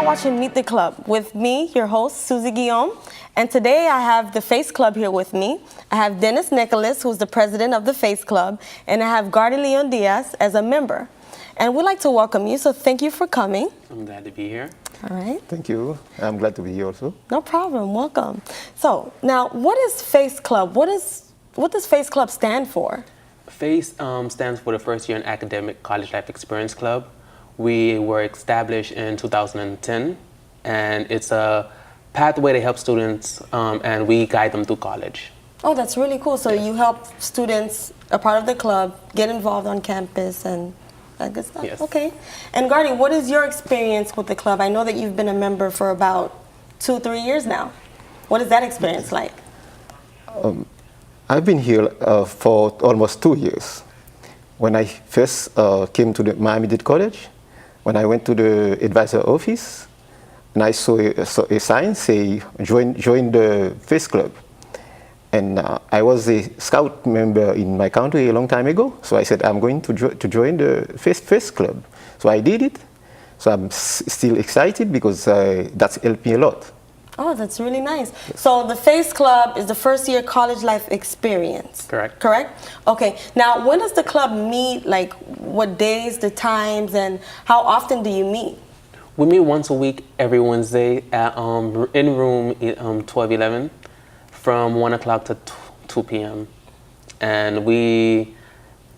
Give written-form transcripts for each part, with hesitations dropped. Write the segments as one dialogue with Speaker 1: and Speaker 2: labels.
Speaker 1: watching Meet the Club with me, your host, Suze Guillaume. And today I have the F.A.C.E Club here with me. I have Denis Nicolas, who's the president of the F.A.C.E Club, and I have Gardy Diaz as a member. And we'd like to welcome you, so thank you for coming.
Speaker 2: I'm glad to be here.
Speaker 1: All right.
Speaker 3: Thank you. I'm glad to be here also.
Speaker 1: No problem. Welcome. So now, what is F.A.C.E Club? What does F.A.C.E Club stand for?
Speaker 2: F.A.C.E stands for the First Year in Academic College Life Experience Club. We were established in 2010, and it's a pathway to help students, and we guide them through college.
Speaker 1: Oh, that's really cool. So you help students, a part of the club, get involved on campus and that good stuff?
Speaker 2: Yes.
Speaker 1: Okay. And Gardy, what is your experience with the club? I know that you've been a member for about 2-3 years now. What is that experience like?
Speaker 3: I've been here for almost 2 years. When I first came to the Miami-Dade College, when I went to the advisor office, and I saw a sign say, join the F.A.C.E Club. And I was a scout member in my country a long time ago, so I said, I'm going to join the F.A.C.E Club. So I did it. So I'm still excited because that's helped me a lot.
Speaker 1: Oh, that's really nice. So the F.A.C.E Club is the first year college life experience.
Speaker 2: Correct.
Speaker 1: Correct? Okay. Now, when does the club meet? Like, what days, the times, and how often do you meet?
Speaker 2: We meet once a week every Wednesday at, in room 1211 from 1 o'clock to 2 p.m. And we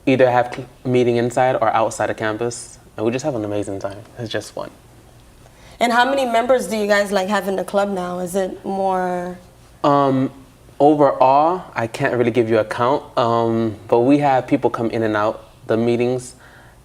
Speaker 2: either have meeting inside or outside of campus, and we just have an amazing time. It's just fun.
Speaker 1: And how many members do you guys have in the club now? Is it more?
Speaker 2: Overall, I can't really give you a count, but we have people come in and out the meetings,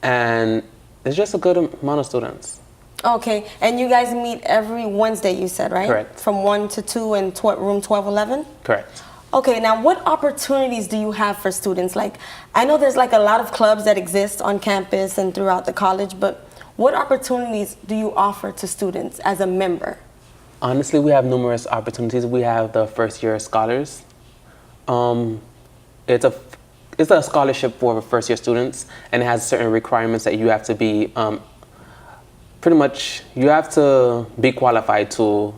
Speaker 2: and it's just a good amount of students.
Speaker 1: Okay, and you guys meet every Wednesday, you said, right?
Speaker 2: Correct.
Speaker 1: From 1 to 2 in room 1211?
Speaker 2: Correct.
Speaker 1: Okay, now what opportunities do you have for students? Like, I know there's a lot of clubs that exist on campus and throughout the college, but what opportunities do you offer to students as a member?
Speaker 2: Honestly, we have numerous opportunities. We have the first year scholars. It's a scholarship for first year students, and it has certain requirements that you have to be, pretty much, you have to be qualified to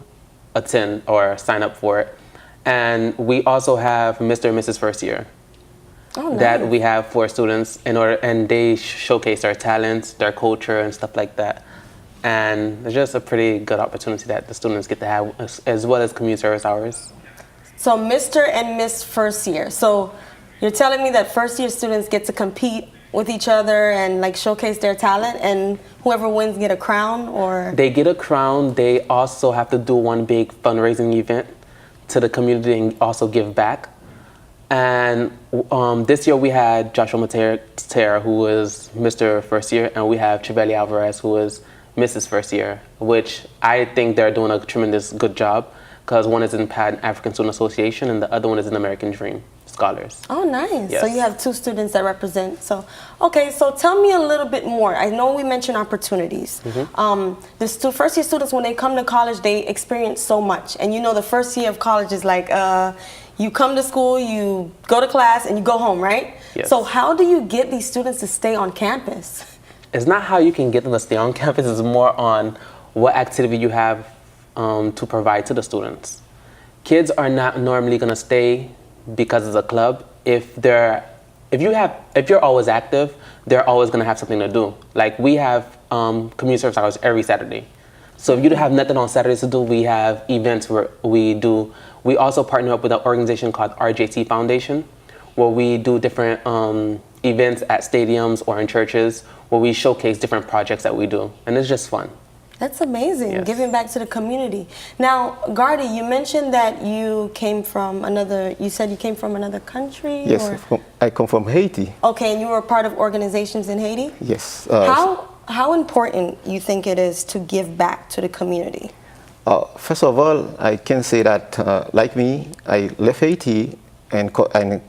Speaker 2: attend or sign up for it. And we also have Mr. and Mrs. First Year.
Speaker 1: Oh, nice.
Speaker 2: That we have for students and they showcase their talents, their culture, and stuff like that. And it's just a pretty good opportunity that the students get to have, as well as community service hours.
Speaker 1: So Mr. and Miss First Year. So you're telling me that first year students get to compete with each other and showcase their talent, and whoever wins get a crown, or?
Speaker 2: They get a crown. They also have to do one big fundraising event to the community and also give back. And this year we had Joshua Matera, who is Mr. First Year, and we have Chiveli Alvarez, who is Mrs. First Year, which I think they're doing a tremendous good job, because one is in Pan African Student Association and the other one is in American Dream Scholars.
Speaker 1: Oh, nice.
Speaker 2: Yes.
Speaker 1: So you have 2 students that represent. So, okay, so tell me a little bit more. I know we mentioned opportunities. The first year students, when they come to college, they experience so much. And you know, the first year of college is you come to school, you go to class, and you go home, right?
Speaker 2: Yes.
Speaker 1: So how do you get these students to stay on campus?
Speaker 2: It's not how you can get them to stay on campus, it's more on what activity you have to provide to the students. Kids are not normally gonna stay because it's a club. If you're always active, they're always gonna have something to do. Like, we have community service hours every Saturday. So if you have nothing on Saturdays to do, we have events where we do. We also partner up with an organization called RJT Foundation, where we do different events at stadiums or in churches, where we showcase different projects that we do. And it's just fun.
Speaker 1: That's amazing,
Speaker 2: Yes.
Speaker 1: giving back to the community. Now, Gardy, you mentioned that you came from another country?
Speaker 3: Yes,
Speaker 1: or?
Speaker 3: I come from Haiti.
Speaker 1: Okay, and you were part of organizations in Haiti?
Speaker 3: Yes.
Speaker 1: How important you think it is to give back to the community?
Speaker 3: First of all, I can say that, like me, I left Haiti and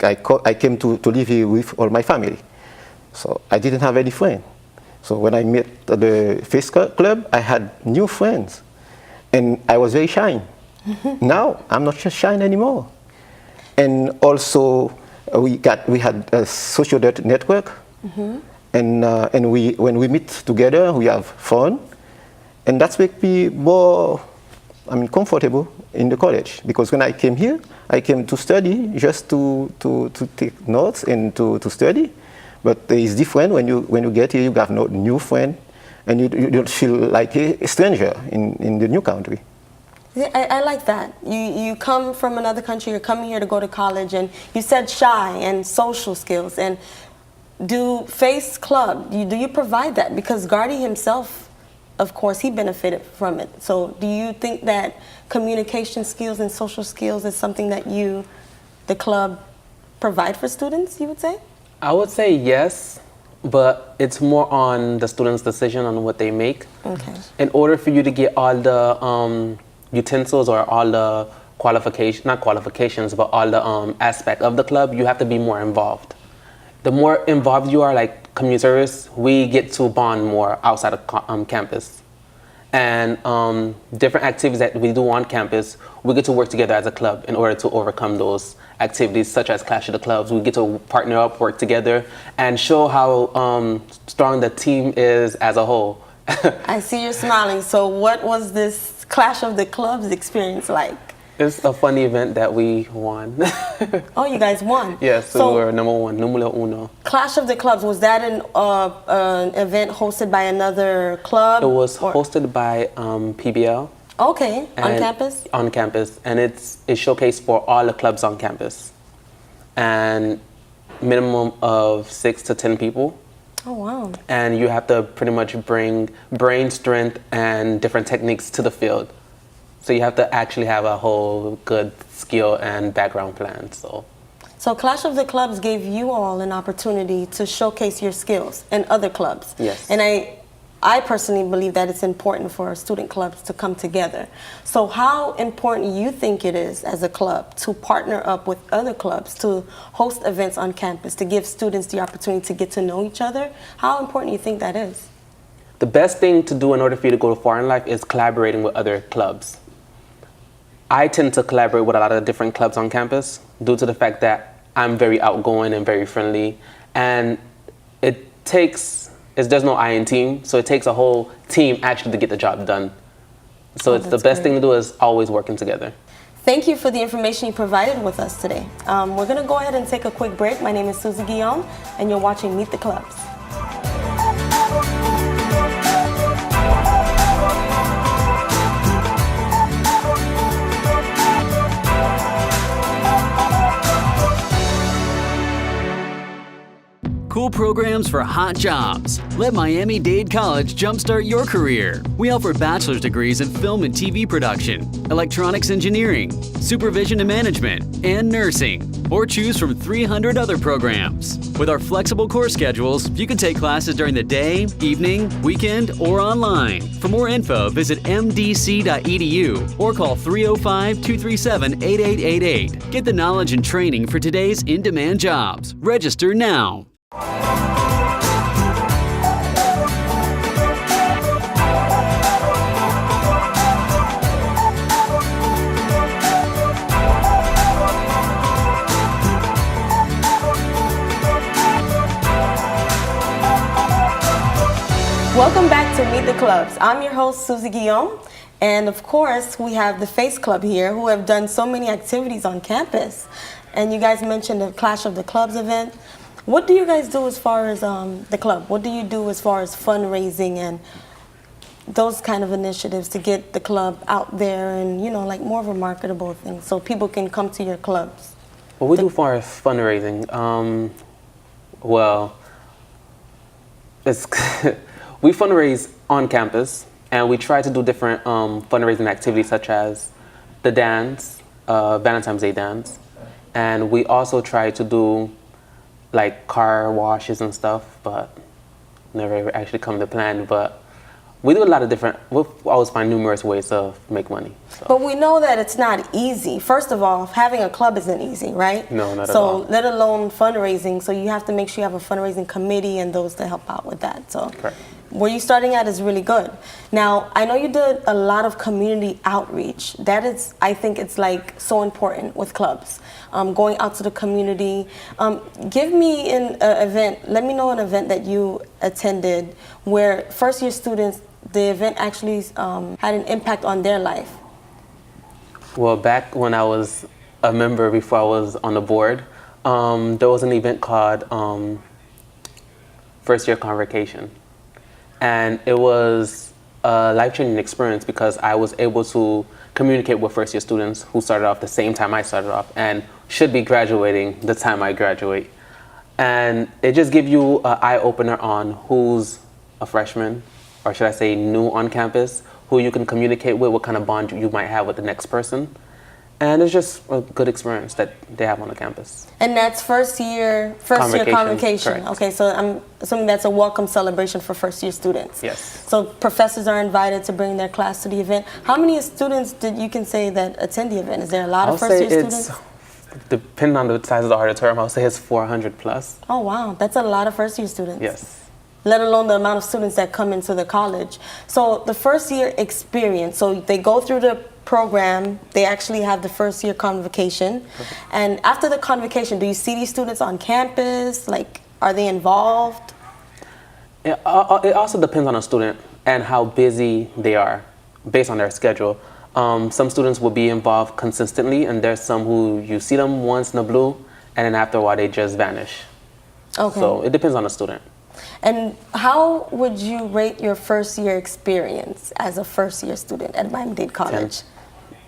Speaker 3: I came to live here with all my family. So I didn't have any friend. So when I met the F.A.C.E Club, I had new friends. And I was very shy. Now, I'm not just shy anymore. And also, we had a social network. And when we meet together, we have fun. And that's make me more, comfortable in the college. Because when I came here, I came to study, just to take notes and to study. But it's different when you get here, you have no new friend, and you don't feel like a stranger in the new country.
Speaker 1: Yeah, I like that. You come from another country, you're coming here to go to college, and you said shy and social skills. And do F.A.C.E Club, do you provide that? Because Gardy himself, of course, he benefited from it. So do you think that communication skills and social skills is something that the club, provide for students, you would say?
Speaker 2: I would say yes, but it's more on the student's decision on what they make.
Speaker 1: Okay.
Speaker 2: In order for you to get all the utensils or all the qualifications, not qualifications, but all the aspect of the club, you have to be more involved. The more involved you are, like community service, we get to bond more outside of campus. And different activities that we do on campus, we get to work together as a club in order to overcome those activities, such as Clash of the Clubs. We get to partner up, work together, and show how strong the team is as a whole.
Speaker 1: I see you're smiling. So what was this Clash of the Clubs experience like?
Speaker 2: It's a funny event that we won.
Speaker 1: Oh, you guys won?
Speaker 2: Yes, so we were number one, numero uno.
Speaker 1: Clash of the Clubs, was that an event hosted by another club?
Speaker 2: It was hosted by PBL.
Speaker 1: Okay, on campus?
Speaker 2: On campus, and it's showcased for all the clubs on campus. And minimum of 6 to 10 people.
Speaker 1: Oh, wow.
Speaker 2: And you have to pretty much bring brain strength and different techniques to the field. So you have to actually have a whole good skill and background plan. So
Speaker 1: Clash of the Clubs gave you all an opportunity to showcase your skills in other clubs.
Speaker 2: Yes.
Speaker 1: And I personally believe that it's important for student clubs to come together. So how important you think it is as a club to partner up with other clubs to host events on campus, to give students the opportunity to get to know each other? How important do you think that is?
Speaker 2: The best thing to do in order for you to go far in life is collaborating with other clubs. I tend to collaborate with a lot of different clubs on campus due to the fact that I'm very outgoing and very friendly. And there's no I in team, so it takes a whole team actually to get the job done. So it's the best thing to do is always working together.
Speaker 1: Thank you for the information you provided with us today. We're going to go ahead and take a quick break. My name is Suze Guillaume, and you're watching Meet the Clubs.
Speaker 4: Cool programs for hot jobs. Let Miami-Dade College jumpstart your career. We offer bachelor's degrees in film and TV production, electronics engineering, supervision and management, and nursing. Or choose from 300 other programs. With our flexible course schedules, you can take classes during the day, evening, weekend, or online. For more info, visit MDC.edu or call 305-237-8888. Get the knowledge and training for today's in-demand jobs. Register now.
Speaker 1: Welcome back to Meet the Clubs. I'm your host, Suze Guillaume, and of course, we have the F.A.C.E Club here who have done so many activities on campus. And you guys mentioned the Clash of the Clubs event. What do you guys do as far as the club? What do you do as far as fundraising and those kind of initiatives to get the club out there and, you know, like more of a marketable thing so people can come to your clubs?
Speaker 2: What we do as far as fundraising, we fundraise on campus, and we try to do different fundraising activities such as the dance, Valentine's Day dance, and we also try to do like car washes and stuff, but never ever actually come to plan. But we do a lot of different, we'll always find numerous ways to make money. So.
Speaker 1: But we know that it's not easy. First of all, having a club isn't easy, right?
Speaker 2: No, not at all.
Speaker 1: So let alone fundraising, so you have to make sure you have a fundraising committee and those to help out with that. So
Speaker 2: correct.
Speaker 1: Where you're starting at is really good. Now, I know you did a lot of community outreach. That is, I think it's like so important with clubs. Going out to the community. Give me an event, let me know an event that you attended where first year students the event actually had an impact on their life?
Speaker 2: Well, back when I was a member, before I was on the board, there was an event called First Year Convocation. And it was a life-changing experience because I was able to communicate with first-year students who started off the same time I started off and should be graduating the time I graduate. And it just gives you an eye-opener on who's a freshman, or should I say new on campus, who you can communicate with, what kind of bond you might have with the next person. And it's just a good experience that they have on the campus.
Speaker 1: And that's first year convocation.
Speaker 2: Correct.
Speaker 1: Okay, so I'm assuming that's a welcome celebration for first year students.
Speaker 2: Yes.
Speaker 1: So professors are invited to bring their class to the event. How many students did you can say that attend the event? Is there a lot of first year students?
Speaker 2: Depending on the size of the auditorium, I'll say it's 400 plus.
Speaker 1: Oh wow, that's a lot of first year students.
Speaker 2: Yes.
Speaker 1: Let alone the amount of students that come into the college. So the first year experience, so they go through the program, they actually have the first year convocation. And after the convocation, do you see these students on campus? Like, are they involved?
Speaker 2: It also depends on a student and how busy they are based on their schedule. Some students will be involved consistently, and there's some who you see them once in a blue, and then after a while they just vanish.
Speaker 1: Okay.
Speaker 2: So it depends on the student.
Speaker 1: And how would you rate your first year experience as a first year student at Miami-Dade College?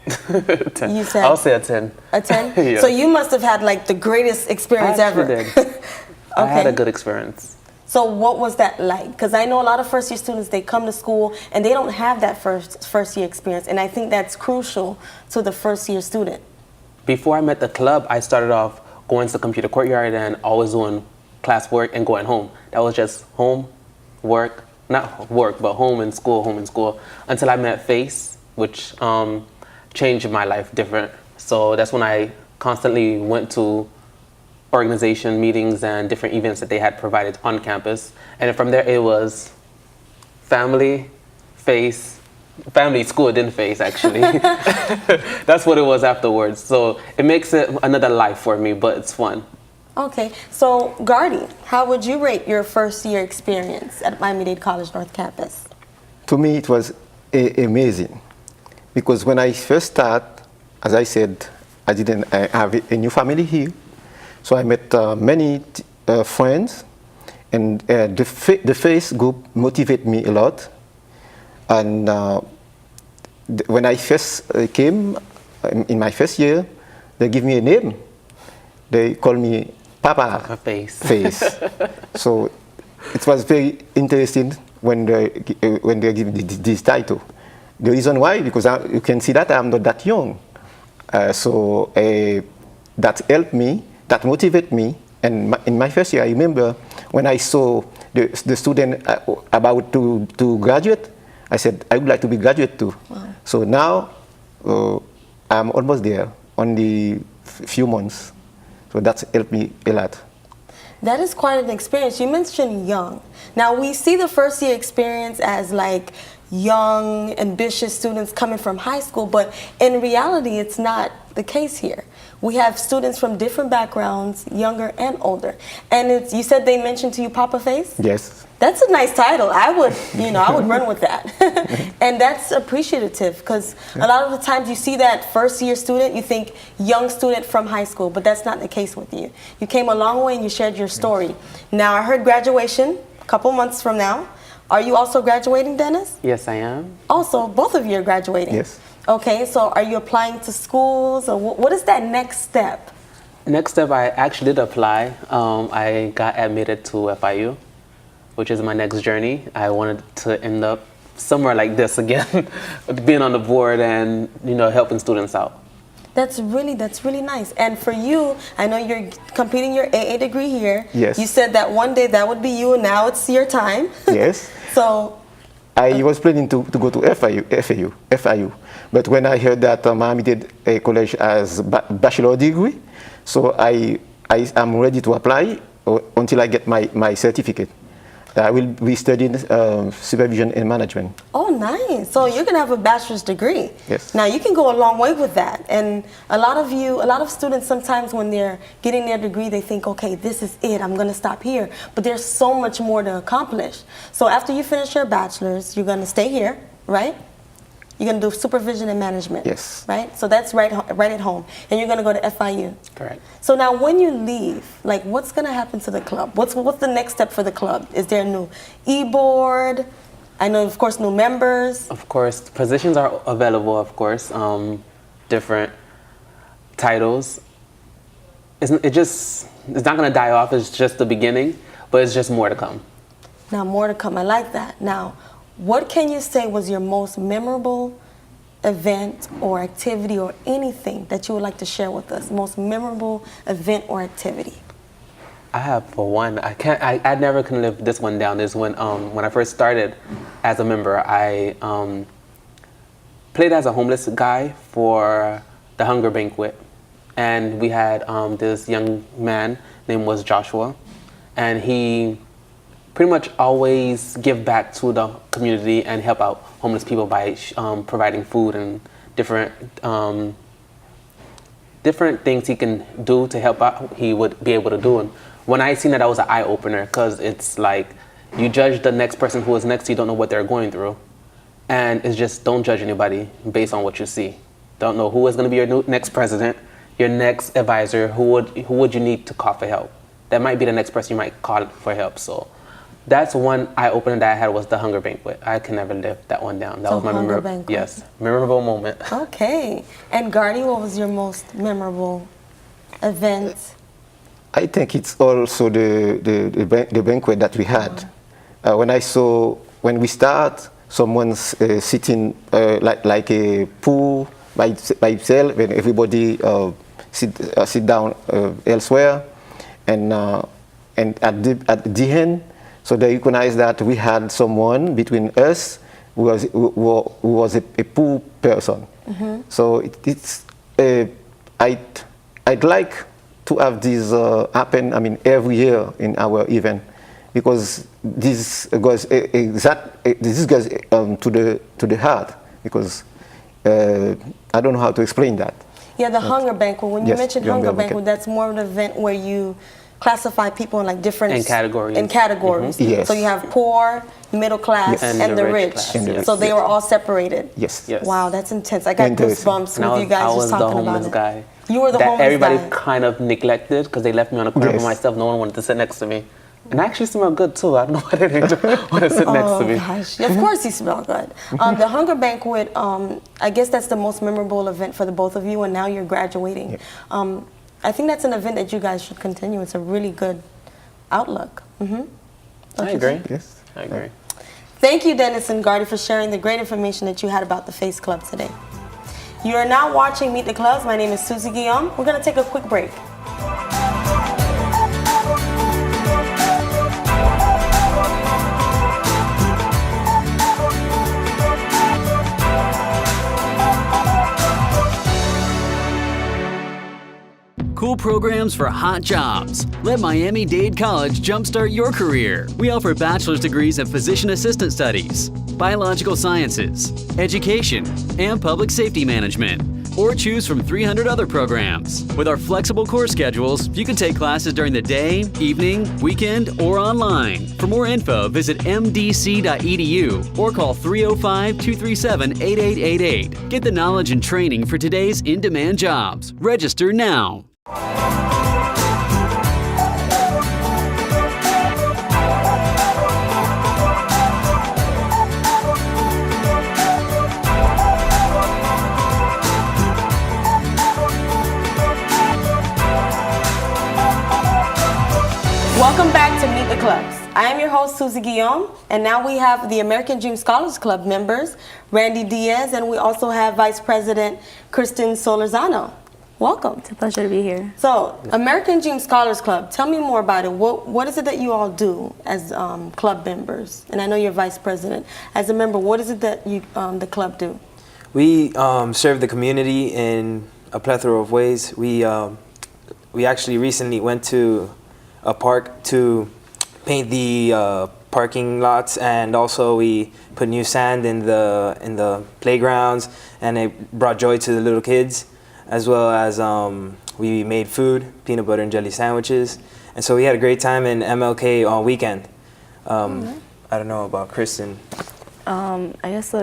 Speaker 2: 10.
Speaker 1: You said
Speaker 2: I'll say a 10.
Speaker 1: A 10?
Speaker 2: Yes.
Speaker 1: So you must have had like the greatest experience
Speaker 2: I
Speaker 1: ever.
Speaker 2: actually did. I had a good experience.
Speaker 1: So what was that like? Because I know a lot of first year students, they come to school and they don't have that first year experience. And I think that's crucial to the first year student.
Speaker 2: Before I met the club, I started off going to the computer courtyard and always doing classwork and going home. That was just home, work, not work, but home and school, until I met F.A.C.E, which changed my life different. So that's when I constantly went to organization meetings and different events that they had provided on campus. And then from there it was family, F.A.C.E, family, school, then F.A.C.E actually. That's what it was afterwards. So it makes it another life for me, but it's fun.
Speaker 1: Okay, so Gardy, how would you rate your first year experience at Miami-Dade College North Campus?
Speaker 3: To me, it was amazing because when I first started, as I said, I didn't have a new family here. So I met many friends, and the F.A.C.E group motivated me a lot. And when I first came, in my first year, they give me a name. They call me Papa F.A.C.E. So it was very interesting when they give me this title. The reason why, because you can see that I'm not that young. So that helped me, that motivated me. And in my first year, I remember when I saw the student about to graduate, I said, I would like to be graduate too. Wow. So now I'm almost there, only few months. So that's helped me a lot.
Speaker 1: That is quite an experience. You mentioned young. Now we see the first year experience as like young, ambitious students coming from high school, but in reality, it's not the case here. We have students from different backgrounds, younger and older. And you said they mentioned to you Papa F.A.C.E?
Speaker 3: Yes.
Speaker 1: That's a nice title. I would run with that. And that's appreciative because a lot of the times you see that first year student, you think young student from high school, but that's not the case with you. You came a long way and you shared your story. Now I heard graduation a couple months from now. Are you also graduating, Dennis?
Speaker 2: Yes, I am.
Speaker 1: Also, both of you are graduating?
Speaker 3: Yes.
Speaker 1: Okay, so are you applying to schools or what is that next step?
Speaker 2: Next step, I actually did apply. I got admitted to FIU, which is my next journey. I wanted to end up somewhere like this again, being on the board and helping students out.
Speaker 1: That's really nice. And for you, I know you're completing your AA degree here.
Speaker 3: Yes.
Speaker 1: You said that one day that would be you, and now it's your time.
Speaker 3: Yes.
Speaker 1: So
Speaker 3: I was planning to go to FIU. But when I heard that Miami-Dade College has bachelor degree, so I am ready to apply until I get my certificate. I will be studying supervision and management.
Speaker 1: Oh, nice. So you're going to have a bachelor's degree.
Speaker 3: Yes.
Speaker 1: Now, you can go a long way with that. And a lot of students sometimes when they're getting their degree, they think, okay, this is it. I'm going to stop here. But there's so much more to accomplish. So after you finish your bachelor's, you're going to stay here, right? You're going to do supervision and management.
Speaker 3: Yes.
Speaker 1: Right? So that's right at home. And you're going to go to FIU.
Speaker 2: Correct.
Speaker 1: So now when you leave, like what's going to happen to the club? What's the next step for the club? Is there a new e-board? I know, of course, new members.
Speaker 2: Of course, positions are available, of course, different titles. It's not going to die off. It's just the beginning, but it's just more to come.
Speaker 1: Now, more to come. I like that. Now, what can you say was your most memorable event or activity or anything that you would like to share with us? Most memorable event or activity?
Speaker 2: I have, for one, I never can live this one down. Is when I first started as a member, I played as a homeless guy for the hunger banquet. And we had this young man named was Joshua, and he pretty much always give back to the community and help out homeless people by providing food and different things he can do to help out. He would be able to do. And when I seen that was an eye opener, because it's like you judge the next person who is next to you, don't know what they're going through, and it's just don't judge anybody based on what you see. Don't know who is going to be your next president, your next advisor. Who would you need to call for help? That might be the next person you might call for help. So that's one eye-opener that I had was the hunger banquet. I can never live that one down. That was my memorable moment.
Speaker 1: Okay. And Gardy, what was your most memorable event?
Speaker 3: I think it's also the banquet that we had. When we start, someone's sitting like a pool by itself, and everybody sit down elsewhere, and at the end. So they recognize that we had someone between us who was a poor person. Mm-hmm. So I'd like to have this happen. I mean, every year in our event, because this goes to the heart. Because I don't know how to explain that.
Speaker 1: Yeah, the hunger banquet. When you mentioned hunger banquet, that's more of an event where you classify people in like different
Speaker 2: categories.
Speaker 1: Mm-hmm.
Speaker 3: Yes.
Speaker 1: So you have poor, middle class, and the rich. So they were all separated.
Speaker 3: Yes.
Speaker 1: Wow, that's intense. I got goosebumps with you guys just talking about it.
Speaker 2: Guy.
Speaker 1: You were the homeless guy.
Speaker 2: Everybody kind of neglected because they left me on a corner by myself. No one wanted to sit next to me. And I actually smell good too. I don't know why they didn't want to sit next to me.
Speaker 1: Gosh. Of course you smell good. The hunger banquet, I guess that's the most memorable event for the both of you, and now you're graduating. Yeah. I think that's an event that you guys should continue. It's a really good outlook. Mm-hmm.
Speaker 2: I agree.
Speaker 3: Yes.
Speaker 2: I agree.
Speaker 1: Thank you, Denis and Gardy, for sharing the great information that you had about the F.A.C.E Club today. You are now watching Meet the Clubs. My name is Suze Guillaume. We're going to take a quick break.
Speaker 4: Cool programs for hot jobs. Let Miami-Dade College jumpstart your career. We offer bachelor's degrees in physician assistant studies, biological sciences, education, and public safety management. Or choose from 300 other programs. With our flexible course schedules, you can take classes during the day, evening, weekend, or online. For more info, visit MDC.edu or call 305-237-8888. Get the knowledge and training for today's in-demand jobs. Register now.
Speaker 1: Welcome back to Meet the Clubs. I am your host, Suze Guillaume, and now we have the American Dream Scholars Club members, Randy Diaz, and we also have Vice President Kristen Solarzano. Welcome.
Speaker 5: It's a pleasure to be here.
Speaker 1: So, American Dream Scholars Club, tell me more about it. What is it that you all do as club members? And I know you're Vice President. As a member, what is it that you, the club do?
Speaker 6: We serve the community in a plethora of ways. We actually recently went to a park to paint the parking lots, and also we put new sand in the playgrounds, and it brought joy to the little kids, as well as we made food, peanut butter and jelly sandwiches, and so we had a great time in MLK all weekend. I don't know about Kristen.
Speaker 5: I guess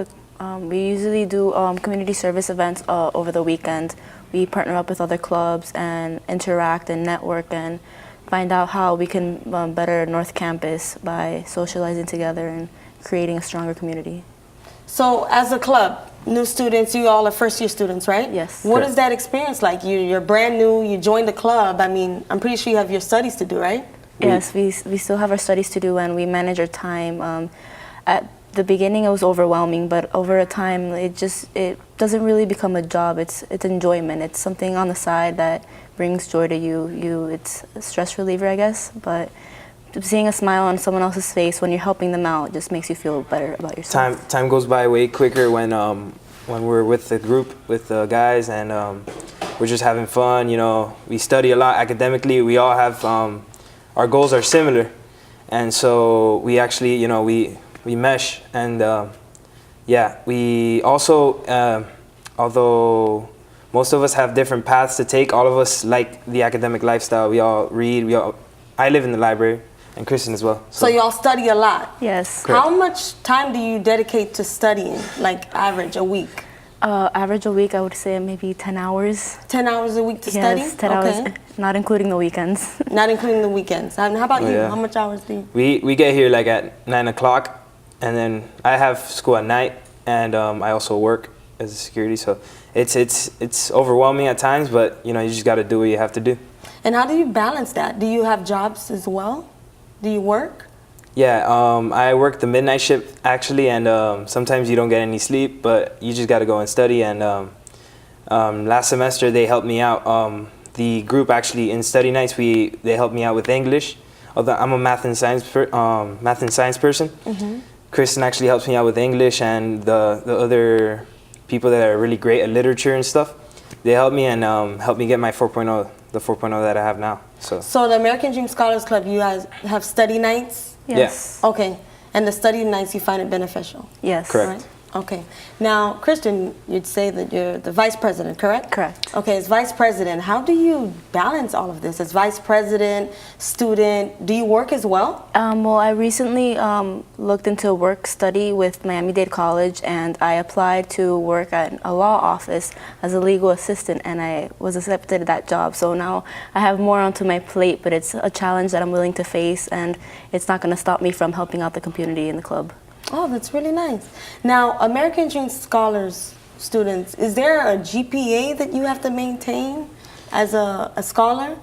Speaker 5: we usually do community service events over the weekend. We partner up with other clubs and interact and network and find out how we can better North Campus by socializing together and creating a stronger community.
Speaker 1: So as a club, new students, you all are first-year students, right?
Speaker 5: Yes.
Speaker 1: What is that experience like? You're brand new, you joined the club. I mean, I'm pretty sure you have your studies to do, right?
Speaker 5: Yes, we still have our studies to do and we manage our time. At the beginning it was overwhelming, but over a time it doesn't really become a job. It's enjoyment. It's something on the side that brings joy to you. It's a stress reliever, I guess, but seeing a smile on someone else's face when you're helping them out just makes you feel better about yourself. Time
Speaker 6: goes by way quicker when we're with the group, with the guys, and we're just having fun. You know, we study a lot academically. We all have our goals are similar, and so we actually, you know, we mesh, and yeah, we also, although most of us have different paths to take, all of us like the academic lifestyle. We all read. I live in the library, and Kristen as well.
Speaker 1: So you all study a lot?
Speaker 5: Yes.
Speaker 6: Correct.
Speaker 1: How much time do you dedicate to studying, like average a week?
Speaker 5: Average a week, I would say maybe 10 hours.
Speaker 1: 10 hours a week to study?
Speaker 5: Yes, 10 hours, not including the weekends.
Speaker 1: Not including the weekends. And how about you?
Speaker 6: Yeah.
Speaker 1: How much hours do you?
Speaker 6: We get here like at 9 o'clock, and then I have school at night, and I also work as a security. So it's overwhelming at times, but you know, you just got to do what you have to do.
Speaker 1: And how do you balance that? Do you have jobs as well? Do you work?
Speaker 6: Yeah, I work the midnight shift actually, and sometimes you don't get any sleep, but you just got to go and study. And last semester they helped me out. The group actually in study nights they helped me out with English. Although I'm a math and science person, Kristen actually helps me out with English, and the other people that are really great at literature and stuff, they helped me and helped me get my 4.0, the 4.0 that I have now. So
Speaker 1: the American Dream Scholars Club, you guys have study nights?
Speaker 5: Yes.
Speaker 6: Yeah.
Speaker 1: Okay. And the study nights, you find it beneficial?
Speaker 5: Yes.
Speaker 6: Correct.
Speaker 1: Right? Okay. Now, Kristen, you'd say that you're the vice president, correct?
Speaker 5: Correct.
Speaker 1: Okay, as vice president, how do you balance all of this? As vice president, student, do you work as well?
Speaker 5: Well, I recently looked into work study with Miami-Dade College, and I applied to work at a law office as a legal assistant, and I was accepted at that job. So now I have more onto my plate, but it's a challenge that I'm willing to face, and it's not going to stop me from helping out the community in the club.
Speaker 1: Oh, that's really nice. Now, American Dream Scholars students, is there a GPA that you have to maintain as a scholar?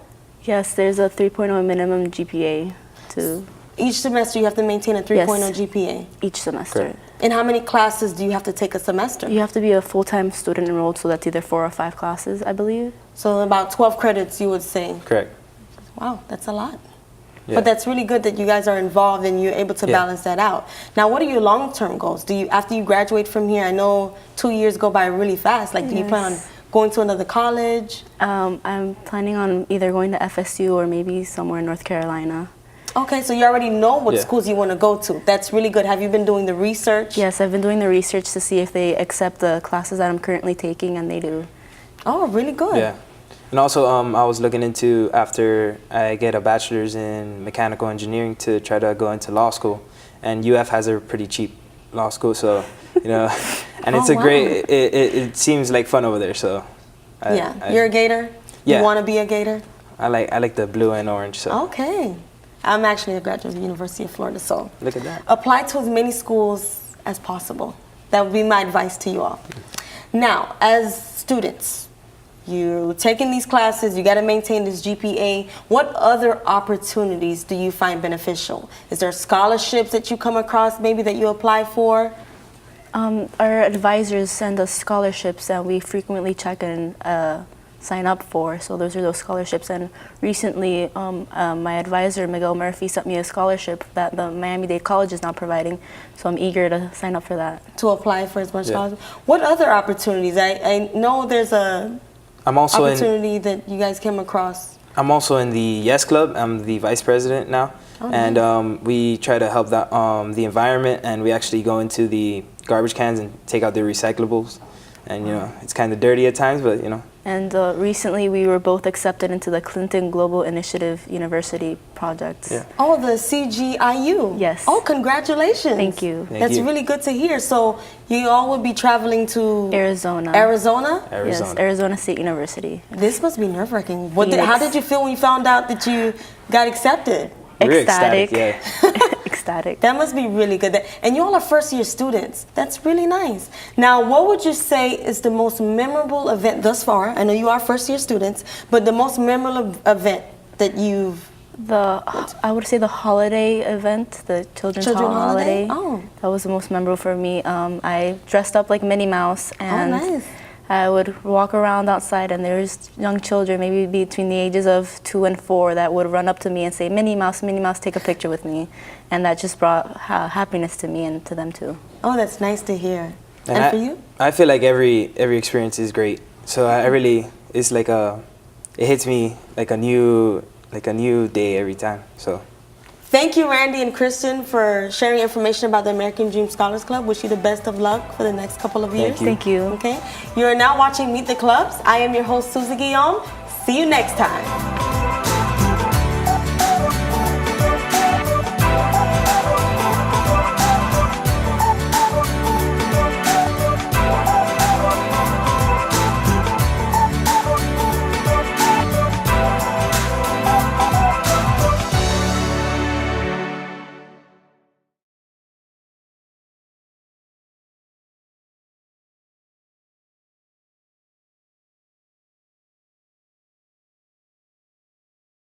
Speaker 5: Yes, there's a 3.0 minimum GPA to
Speaker 1: Each semester you have to maintain a 3.0
Speaker 5: Yes.
Speaker 1: GPA.
Speaker 5: each semester.
Speaker 6: Correct.
Speaker 1: And how many classes do you have to take a semester?
Speaker 5: You have to be a full-time student enrolled, so that's either 4 or 5 classes, I believe.
Speaker 1: So about 12 credits, you would say.
Speaker 6: correct.
Speaker 1: Wow, that's a lot.
Speaker 6: Yeah.
Speaker 1: But that's really good that you guys are involved and you're able to
Speaker 6: Yeah.
Speaker 1: balance that out. Now, what are your long-term goals? After you graduate from here, I know 2 years go by really fast. Like, do you plan on
Speaker 5: Yes.
Speaker 1: going to another college?
Speaker 5: I'm planning on either going to F.A.C.E or maybe somewhere in North Carolina.
Speaker 1: Okay, so you already know what
Speaker 6: Yeah.
Speaker 1: schools you want to go to. That's really good. Have you been doing the research?
Speaker 5: Yes, I've been doing the research to see if they accept the classes that I'm currently taking, and they do.
Speaker 1: Oh, really good.
Speaker 6: Yeah. And also, I was looking into, after I get a bachelor's in mechanical engineering, to try to go into law school. And UF has a pretty cheap law school, so, you know, and it's
Speaker 1: Oh,
Speaker 6: a great, it seems like fun over there, so.
Speaker 1: You're a Gator?
Speaker 6: Yeah.
Speaker 1: You want to be a Gator?
Speaker 6: I like the blue and orange, so.
Speaker 1: Okay. I'm actually a graduate of the University of Florida, so
Speaker 6: Look at that.
Speaker 1: apply to as many schools as possible. That would be my advice to you all. Now, as students, you're taking these classes, you got to maintain this GPA. What other opportunities do you find beneficial? Is there scholarships that you come across maybe that you apply for?
Speaker 5: Our advisors send us scholarships that we frequently check and sign up for. So those are those scholarships. And recently, my advisor, Miguel Murphy, sent me a scholarship that the Miami-Dade College is now providing. So I'm eager to sign up for that.
Speaker 1: To apply for as much
Speaker 6: Yeah.
Speaker 1: scholarship? What other opportunities? I know there's a
Speaker 6: I'm also
Speaker 1: opportunity that you guys came across
Speaker 6: I'm also in the Yes Club. I'm the vice president now.
Speaker 1: Oh,
Speaker 6: and
Speaker 1: nice.
Speaker 6: we try to help the environment, and we actually go into the garbage cans and take out the recyclables. And, you know, it's kind of dirty at times, but, you know.
Speaker 5: And recently we were both accepted into the Clinton Global Initiative University projects.
Speaker 6: Yeah.
Speaker 1: Oh, the CGIU.
Speaker 5: Yes.
Speaker 1: Oh, congratulations.
Speaker 5: Thank you.
Speaker 1: That's really good to hear. So you all will be traveling to
Speaker 5: Arizona.
Speaker 1: Arizona?
Speaker 5: Yes, Arizona State University.
Speaker 1: This must be nerve-wracking.
Speaker 5: Phoenix.
Speaker 1: How did you feel when you found out that you got accepted?
Speaker 6: We're
Speaker 5: Ecstatic.
Speaker 6: ecstatic, yeah.
Speaker 5: Ecstatic.
Speaker 1: That must be really good. And you all are first-year students. That's really nice. Now, what would you say is the most memorable event thus far? I know you are first-year students, but the most memorable event that you've...
Speaker 5: I would say the holiday event, the Children's Holiday.
Speaker 1: Oh.
Speaker 5: That was the most memorable for me. I dressed up like Minnie Mouse, and
Speaker 1: nice.
Speaker 5: I would walk around outside, and there's young children, maybe between the ages of 2 and 4, that would run up to me and say, Minnie Mouse, take a picture with me. And that just brought happiness to me and to them too.
Speaker 1: Oh, that's nice to hear. And for you?
Speaker 6: I feel like every experience is great. So I really, it's like it hits me like a new day every time. So.
Speaker 1: Thank you, Randy and Kristen, for sharing information about the American Dream Scholars Club. Wish you the best of luck for the next couple of years.
Speaker 5: Thank you.
Speaker 1: Okay. You are now watching Meet the Clubs. I am your host, Suze Guillaume. See you next time.